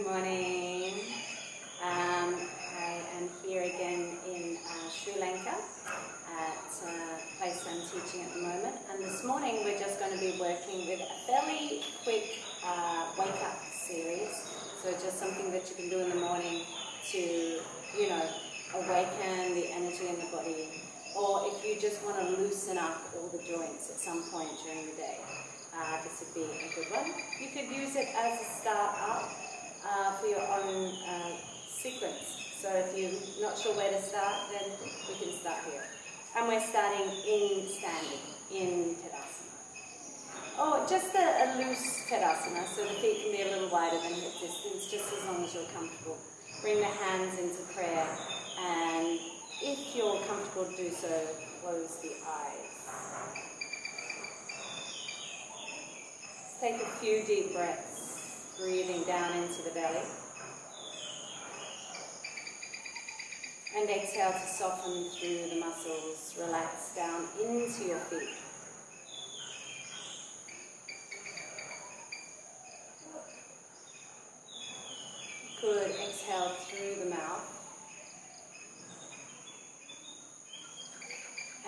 morning. I am here again in Sri Lanka at a place I'm teaching at the moment. And this morning we're just going to be working with a fairly quick wake-up series. So just something that you can do in the morning to, awaken the energy in the body. Or if you just want to loosen up all the joints at some point during the day. This would be a good one. You could use it as a start up for your own sequence. So if you're not sure where to start, then we can start here. And we're starting in standing, in Tadasana. Oh, just a loose Tadasana, so the feet can be a little wider than hip distance, just as long as you're comfortable. Bring the hands into prayer, and if you're comfortable to do so, close the eyes. Take a few deep breaths, breathing down into the belly. And exhale to soften through the muscles, relax down into your feet. Good, exhale through the mouth.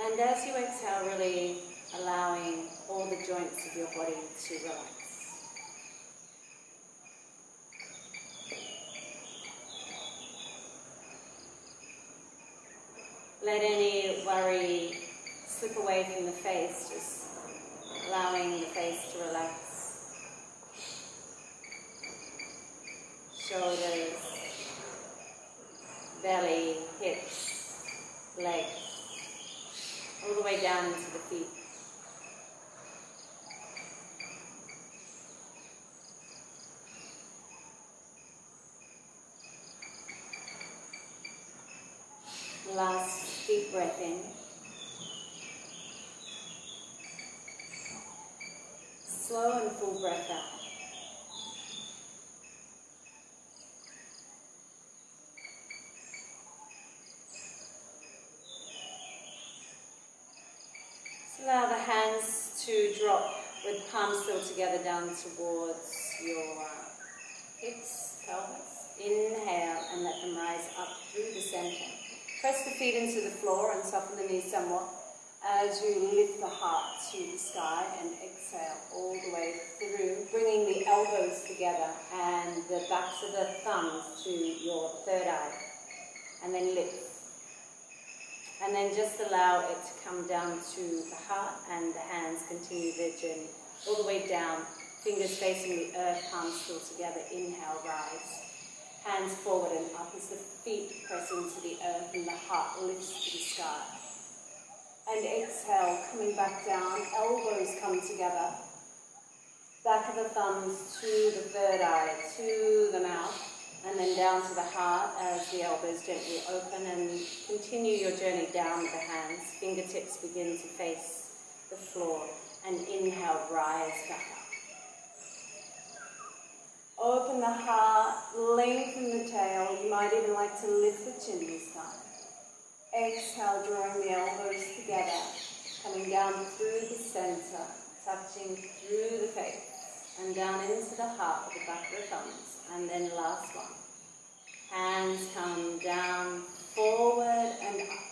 And as you exhale, really allowing all the joints of your body to relax. Let any worry slip away from the face, just allowing the face to relax. Shoulders, belly, hips, legs, all the way down into the feet. Last deep breath in. Slow and full breath out. Just allow the hands to drop with palms still together down towards your hips, pelvis. Inhale and let them rise up through the center. Press the feet into the floor and soften the knees somewhat as you lift the heart to the sky and exhale all the way through, bringing the elbows together and the backs of the thumbs to your third eye, and then lift. And then just allow it to come down to the heart, and the hands continue their journey all the way down, fingers facing the earth, palms still together. Inhale, rise. Hands forward and up as the feet press into the earth and the heart lifts to the sky. And exhale, coming back down, elbows come together. Back of the thumbs to the third eye, to the mouth, and then down to the heart as the elbows gently open, and continue your journey down with the hands. Fingertips begin to face the floor, and inhale, rise back up. Open the heart, lengthen the tail. You might even like to lift the chin this time. Exhale, drawing the elbows together, coming down through the center, touching through the face, and down into the heart with the back of the thumbs. And then last one. Hands come down, forward and up.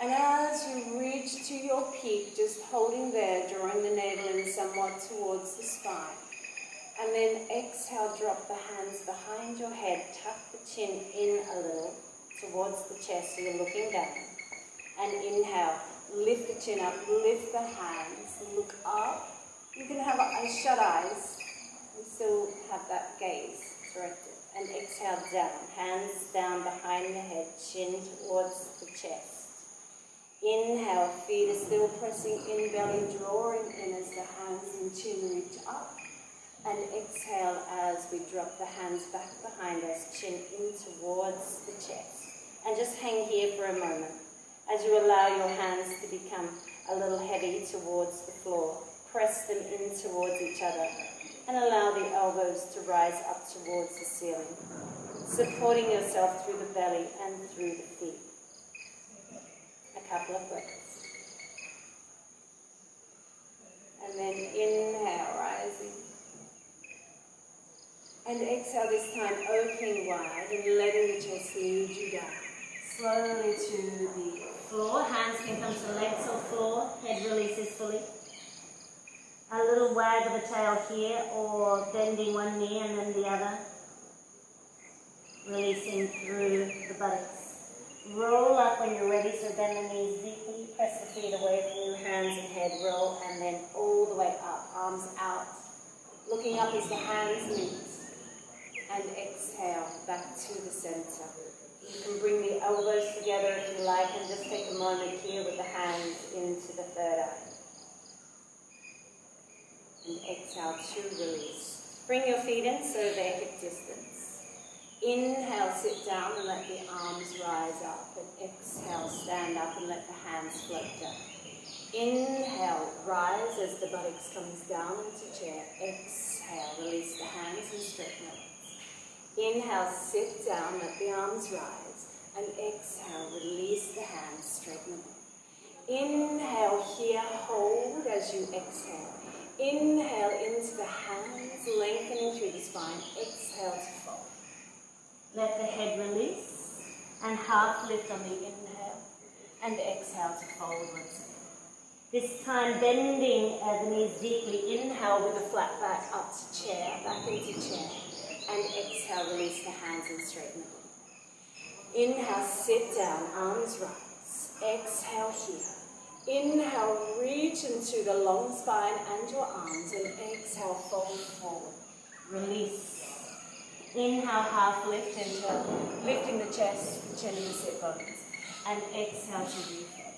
And as you reach to your peak, just holding there, drawing the navel in somewhat towards the spine. And then exhale, drop the hands behind your head, tuck the chin in a little towards the chest so you're looking down. And inhale, lift the chin up, lift the hands, look up. You can have shut eyes and still have that gaze directed. And exhale down, hands down behind the head, chin towards the chest. Inhale, feet are still pressing in, belly drawing in as the hands and chin reach up. And exhale as we drop the hands back behind us, chin in towards the chest. And just hang here for a moment as you allow your hands to become a little heavy towards the floor. Press them in towards each other and allow the elbows to rise up towards the ceiling, supporting yourself through the belly and through the feet. A couple of breaths. And then inhale, rising. And exhale this time, opening wide and letting the chest lead you down. Slowly to the floor. Hands can come to legs or floor. Head releases fully. A little wag of the tail here, or bending one knee and then the other. Releasing through the buttocks. Roll up when you're ready, so bend the knees deeply. Press the feet away from you, hands and head. Roll, and then all the way up. Arms out. Looking up as the hands meet. And exhale back to the center. You can bring the elbows together if you like, and just take a moment here with the hands into the third eye. And exhale to release. Bring your feet in so they're hip distance. Inhale, sit down and let the arms rise up. And exhale, stand up and let the hands float down. Inhale, rise as the buttocks comes down into chair. Exhale, release the hands and straighten up. Inhale, sit down, let the arms rise. And exhale, release the hands, straighten them up. Inhale here, hold as you exhale. Inhale into the hands, lengthening through the spine. Exhale to fold. Let the head release and half lift on the inhale. And exhale to fold once again. This time bending the knees deeply. Inhale with a flat back up to chair, back into chair. And exhale, release the hands and straighten them. Inhale, sit down, arms rise. Exhale here. Inhale, reach into the long spine and your arms. And exhale, fold forward. Release. Inhale, half lift into lifting the chest, the chin and the sit bones. And exhale to refold.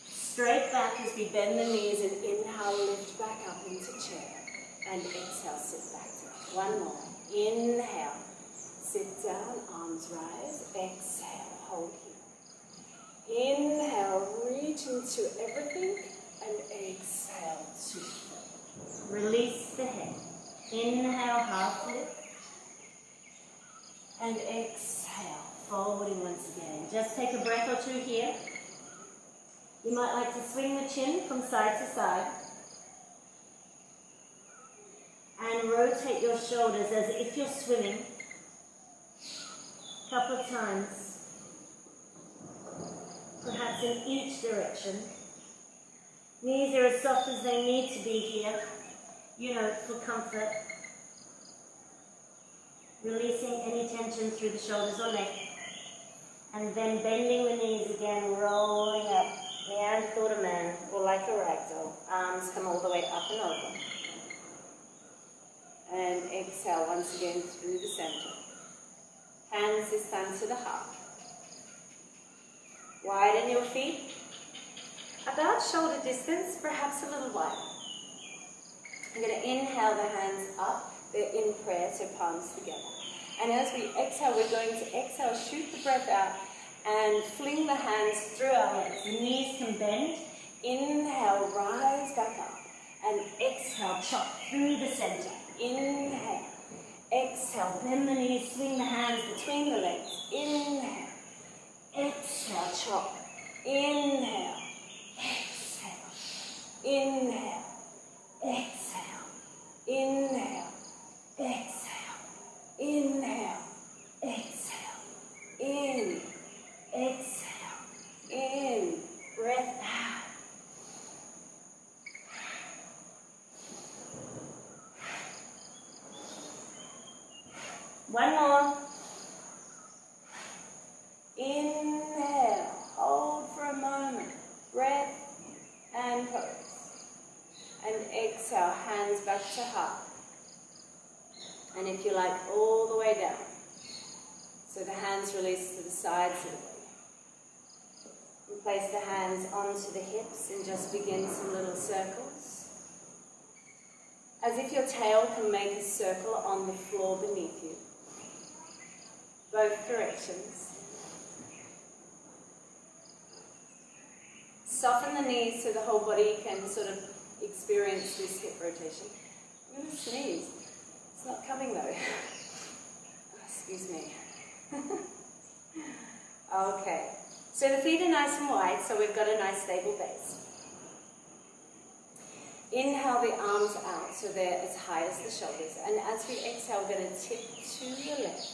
Straight back as we bend the knees and inhale, lift back up into chair. And exhale, sit back down. One more. Inhale, sit down, arms rise. Exhale, hold here. Inhale, reach into everything. And exhale to fold. Release the head. Inhale, half lift. And exhale, folding once again. Just take a breath or two here. You might like to swing the chin from side to side. And rotate your shoulders as if you're swimming. A couple of times. Perhaps in each direction. Knees are as soft as they need to be here. For comfort. Releasing any tension through the shoulders or neck. And then bending the knees again, rolling up. Neanderthal man, or like a ragdoll. Arms come all the way up and over. And exhale once again through the center. Hands this time to the heart. Widen your feet. About shoulder distance, perhaps a little wider. I'm going to inhale the hands up. They're in prayer, so palms together. And as we exhale, we're going to exhale, shoot the breath out, and fling the hands through our legs. The knees can bend. Inhale, rise back up. And exhale, chop through the center. Inhale. Exhale, bend the knees, swing the hands between the legs. Inhale. Exhale, chop. Inhale. Exhale. Inhale. Exhale. Inhale. Exhale. Inhale. Exhale. In. Exhale. In. Breath out. One more. Inhale. Hold for a moment. Breath and pose. And exhale. Hands back to heart. And if you like, all the way down. So the hands release to the sides of the body. And place the hands onto the hips and just begin some little circles. As if your tail can make a circle on the floor beneath you. Both directions. Soften the knees so the whole body can sort of experience this hip rotation. I'm going to sneeze. It's not coming though. Excuse me. Okay. So the feet are nice and wide, so we've got a nice stable base. Inhale the arms out so they're as high as the shoulders. And as we exhale, we're going to tip to the left.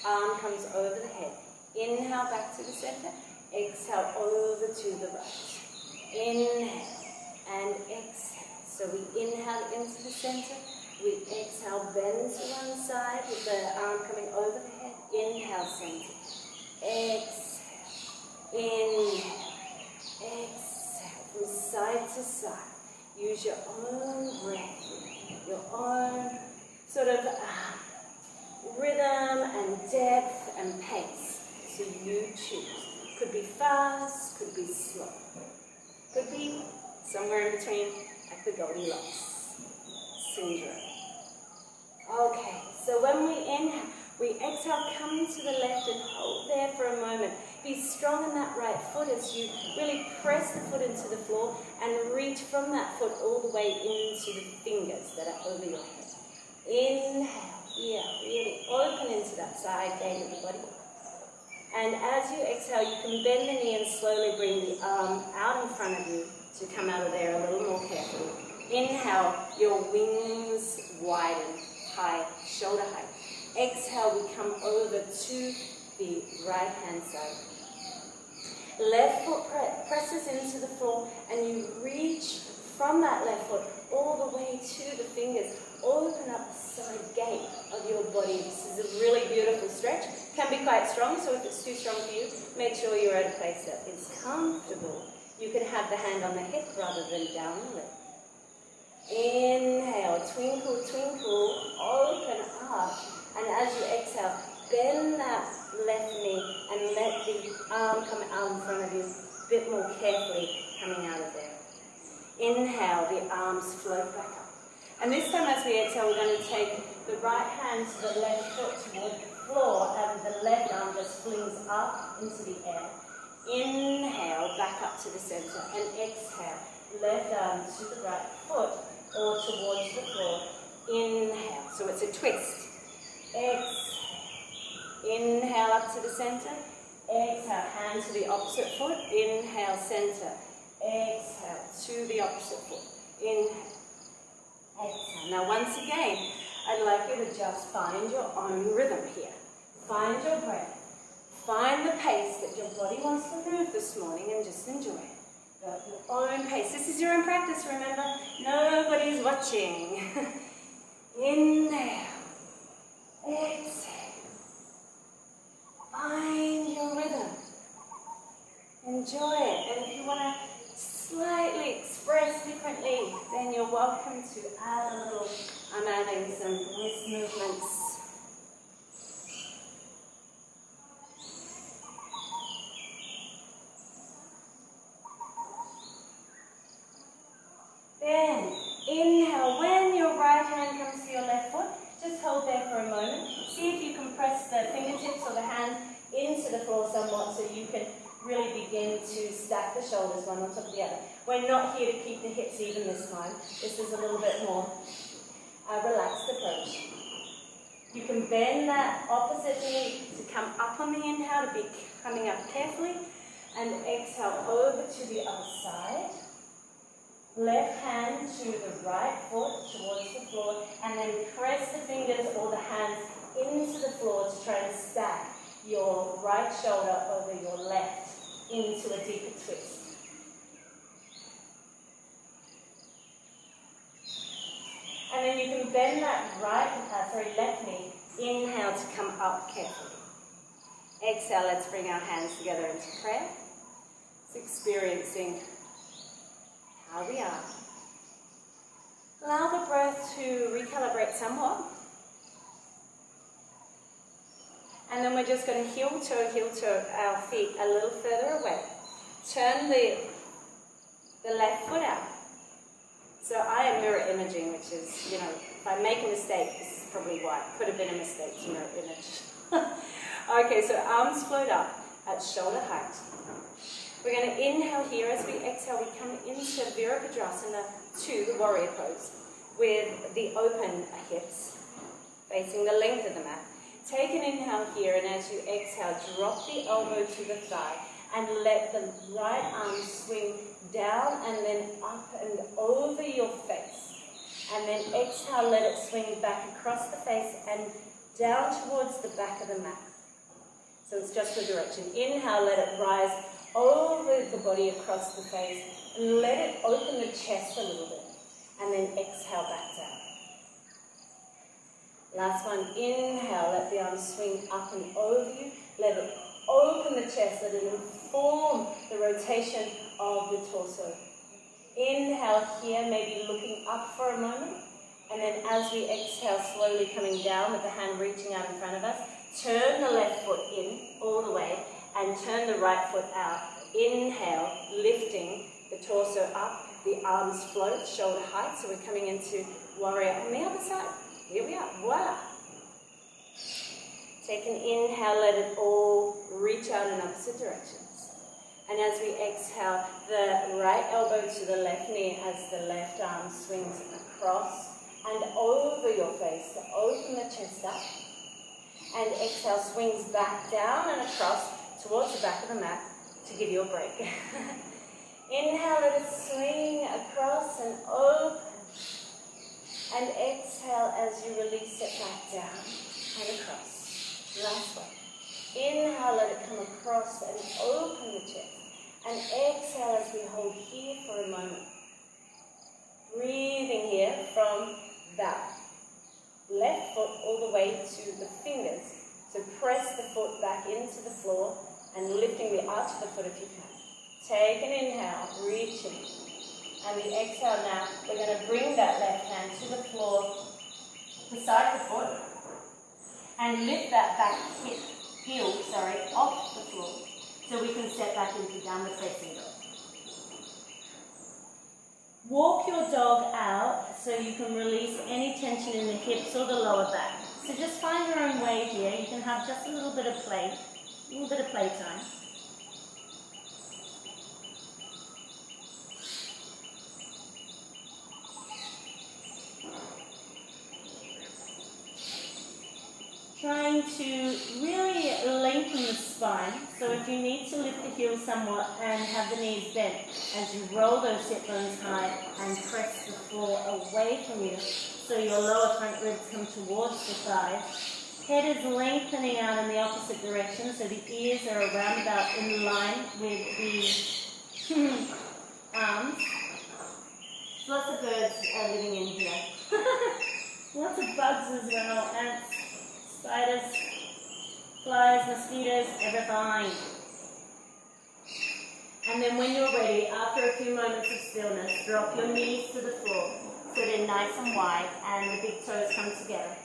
Arm comes over the head. Inhale back to the center. Exhale over to the right. Inhale and exhale. So we inhale into the center. We exhale, bend to one side with the arm coming over the head. Inhale, center. Exhale. Inhale. Exhale. From side to side. Use your own breath, your own sort of rhythm and depth and pace. So you choose. Could be fast, could be slow. Could be somewhere in between, like the Goldilocks syndrome. Okay, so when we inhale, we exhale, come to the left and hold there for a moment. Be strong in that right foot as you really press the foot into the floor and reach from that foot all the way into the fingers that are over your head. Inhale here, really open into that side gate of the body. And as you exhale, you can bend the knee and slowly bring the arm out in front of you to come out of there a little more carefully. Inhale, your wings widen, high, shoulder height. Exhale, we come over to the right hand side. Left foot presses into the floor and you reach from that left foot all the way to the fingers. Open up the side gate of your body. This is a really beautiful stretch. Can be quite strong, so if it's too strong for you, make sure you're at a place that is comfortable. You can have the hand on the hip rather than down the leg. Inhale, twinkle, twinkle, open up. And as you exhale, bend that left knee and let the arm come out in front of you a bit more carefully coming out of there. Inhale, the arms float back up. And this time as we exhale, we're going to take the right hand to the left foot toward the floor and the left arm just flings up into the air. Inhale, back up to the center and exhale, left arm to the right foot or towards the floor. Inhale, so it's a twist. Exhale. Inhale up to the center. Exhale, hand to the opposite foot. Inhale, center. Exhale to the opposite foot. Inhale. Exhale. Now once again, I'd like you to just find your own rhythm here. Find your breath. Find the pace that your body wants to move this morning and just enjoy it. Go at your own pace. This is your own practice, remember? Nobody's watching. Inhale. Exhale. Find your rhythm. Enjoy it. And if you want to slightly express differently, then you're welcome to add a little. I'm adding some wrist movements. Then inhale. When your right hand comes to your left foot, just hold there for a moment. See if you can press the fingertips or the hands into the floor somewhat so you can really begin to stack the shoulders one on top of the other. We're not here to keep the hips even this time. This is a little bit more relaxed approach. You can bend that opposite knee to come up on the inhale, to be coming up carefully, and exhale over to the other side. Left hand to the right foot towards the floor, and then press the fingers or the hands into the floor to try and stack your right shoulder over your left into a deeper twist. And then you can bend that left knee. Inhale to come up carefully. Exhale, let's bring our hands together into prayer. It's experiencing how we are. Allow the breath to recalibrate somewhat. And then we're just going to heel toe our feet a little further away. Turn the left foot out. So I am mirror imaging, which is, if I make a mistake, this is probably why. It could have been a mistake to mirror image. Okay, so arms float up at shoulder height. We're going to inhale here. As we exhale, we come into Virabhadrasana 2, the warrior pose, with the open hips facing the length of the mat. Take an inhale here, and as you exhale, drop the elbow to the thigh and let the right arm swing down and then up and over your face. And then exhale, let it swing back across the face and down towards the back of the mat. So it's just the direction. Inhale, let it rise over the body across the face and let it open the chest a little bit. And then exhale back down. Last one, inhale, let the arms swing up and over you. Let it open the chest, let it inform the rotation of the torso. Inhale here, maybe looking up for a moment. And then as we exhale, slowly coming down with the hand reaching out in front of us, turn the left foot in all the way and turn the right foot out. Inhale, lifting the torso up, the arms float, shoulder height. So we're coming into warrior on the other side. Here we are, voila. Take an inhale, let it all reach out in opposite directions. And as we exhale, the right elbow to the left knee as the left arm swings across and over your face to open the chest up. And exhale, swings back down and across towards the back of the mat to give you a break. Inhale, let it swing across and open. And exhale as you release it back down and across. Last one. Inhale, let it come across and open the chest. And exhale as we hold here for a moment. Breathing here from that left foot all the way to the fingers. So press the foot back into the floor and lifting the arch of the foot if you can. Take an inhale, reaching. And we exhale now. We're going to bring that left hand to the floor, beside the foot, and lift that back heel, off the floor, so we can step back into downward facing dog. Walk your dog out so you can release any tension in the hips or the lower back. So just find your own way here. You can have just a little bit of play, a little bit of playtime. Trying to really lengthen the spine. So if you need to lift the heels somewhat and have the knees bent as you roll those hip bones high and press the floor away from you so your lower front ribs come towards the thighs. Head is lengthening out in the opposite direction so the ears are around about in line with the arms. Lots of birds are living in here. Lots of bugs as well, ants, spiders, flies, mosquitoes, everything. And then when you're ready, after a few moments of stillness, drop your knees to the floor so they're nice and wide and the big toes come together.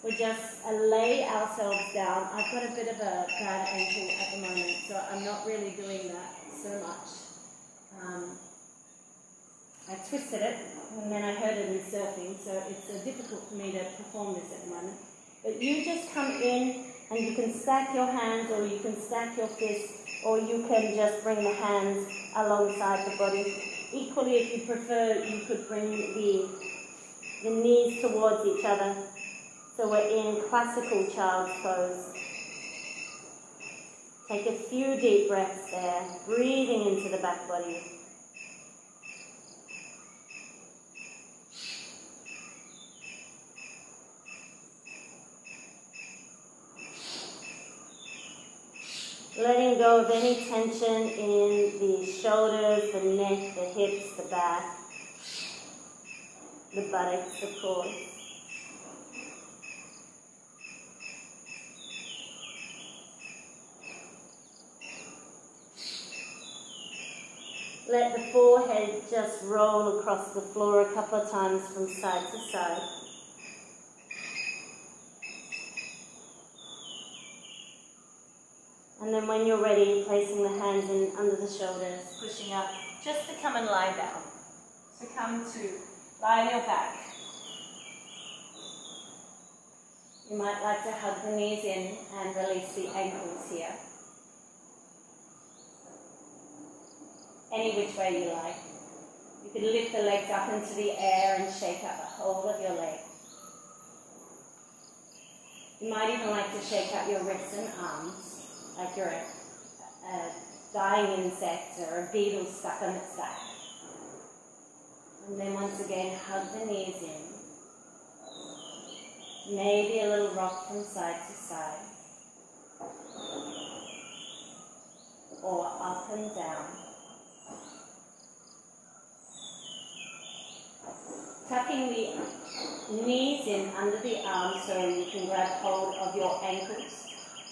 We just lay ourselves down. I've got a bit of a bad ankle at the moment, so I'm not really doing that so much. I twisted it and then I hurt it in surfing, so it's difficult for me to perform this at the moment. But you just come in and you can stack your hands or you can stack your fists or you can just bring the hands alongside the body. Equally, if you prefer, you could bring the knees towards each other. So we're in classical child's pose. Take a few deep breaths there, breathing into the back body. Letting go of any tension in the shoulders, the neck, the hips, the back, the buttocks, the core. Let the forehead just roll across the floor a couple of times from side to side. And then when you're ready, placing the hands in under the shoulders, pushing up, just to come and lie down. So come to lie on your back. You might like to hug the knees in and release the ankles here. Any which way you like. You can lift the legs up into the air and shake out the whole of your leg. You might even like to shake out your wrists and arms, like you're dying insect or a beetle stuck on its back. And then once again, hug the knees in. Maybe a little rock from side to side. Or up and down. Tucking the knees in under the arms so you can grab hold of your ankles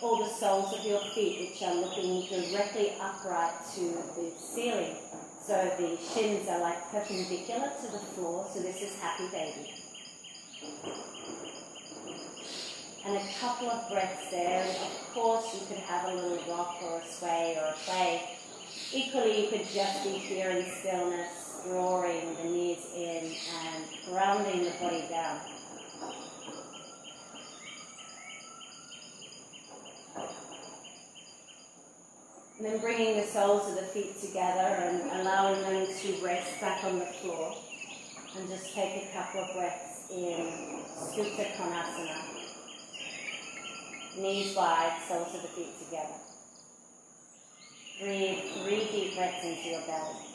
or the soles of your feet, which are looking directly upright to the ceiling. So the shins are like perpendicular to the floor, so this is happy baby. And a couple of breaths there. Of course, you could have a little rock or a sway or a play. Equally, you could just be here in stillness, drawing the knees in and grounding the body down. And then bringing the soles of the feet together and allowing them to rest back on the floor. And just take a couple of breaths in Supta Konasana. Knees wide, soles of the feet together. Breathe 3 deep breaths into your belly.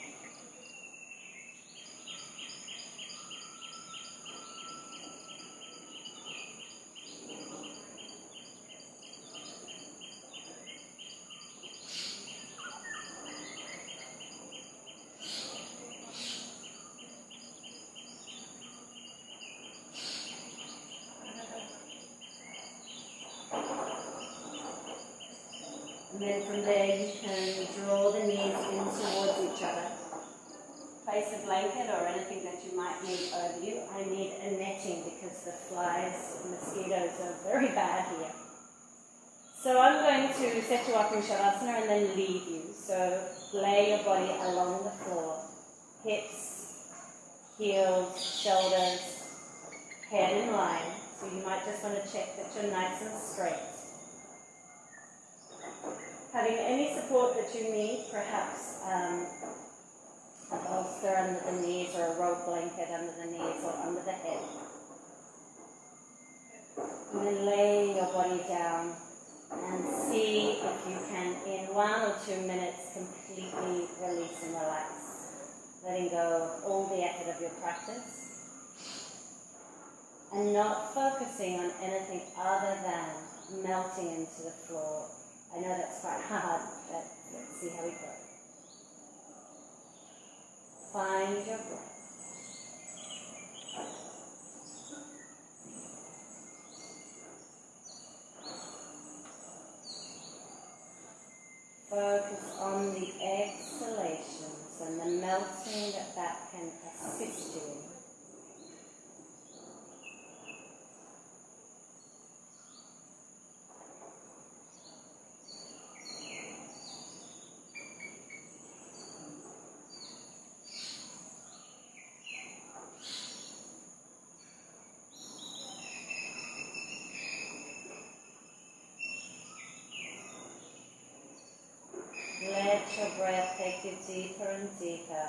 And then from there you can draw the knees in towards each other. Place a blanket or anything that you might need over you. I need a netting because the flies and mosquitoes are very bad here. So I'm going to set you up in Shavasana and then leave you. So lay your body along the floor. Hips, heels, shoulders, head in line. So you might just want to check that you're nice and straight. Having any support that you need, perhaps a bolster under the knees or a robe blanket under the knees or under the head. And then lay your body down and see if you can, in 1 or 2 minutes, completely release and relax, letting go of all the effort of your practice and not focusing on anything other than melting into the floor. I know that's quite hard, but let's see how we go. Find your breath. Focus on the exhalations and the melting that can assist you in. Let your breath take you deeper and deeper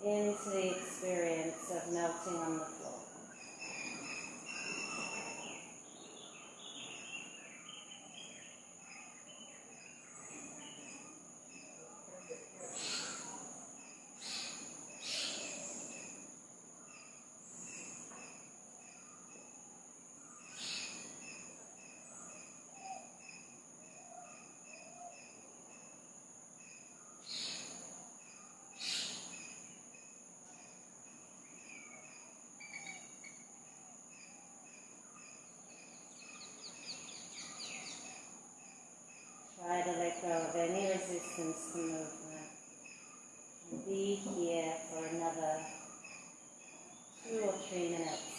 into the experience of melting on the floor. Try to let go of any resistance to movement. And be here for another 2 or 3 minutes.